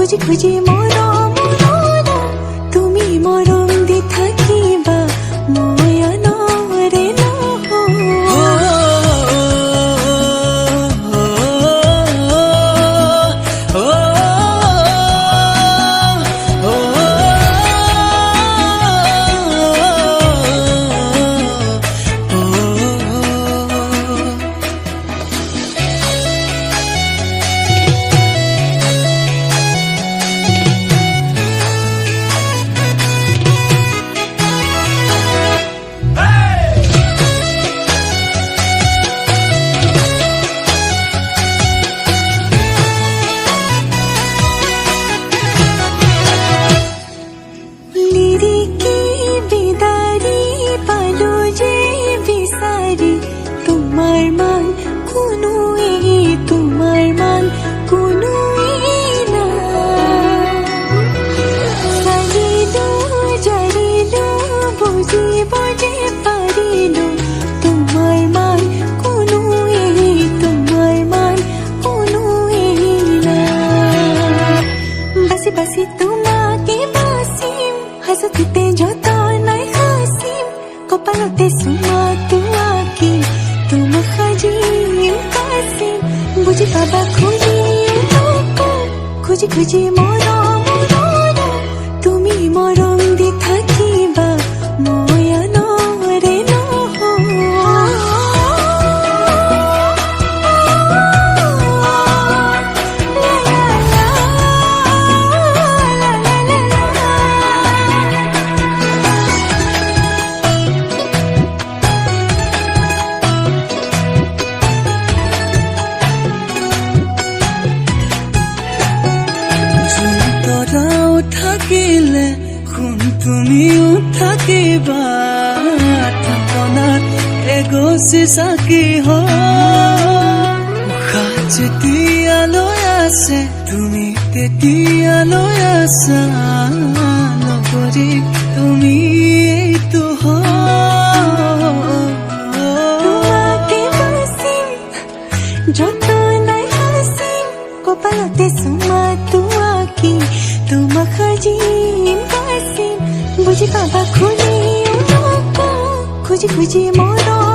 খুজি খুজি মৰম তুমি মৰম দি থাকিবা মই আনৰে বাসি তোমাকে বাসিম হাসতে যতনাই হাসিম কপালতে সুমা তোমাকে তোমা খাজিম কাসিম বুঝি পাবা খুজি খুজি মৰম তুমি মৰম দি থাকিবা মই আনৰে থাকিলে কোন তুমিও থাকিবা থাপনাত এগছি চাকি যেতিয়ালৈ আছে তুমি তেতিয়ালৈ আছা নকৰি তুমি এইটো তোমাকে বাচিম যতনাই হাসিম কপালতে সুমা তোমাকে তোমা খাজিম কাসিম বুঝি পাবা খুজি খুজি মৰম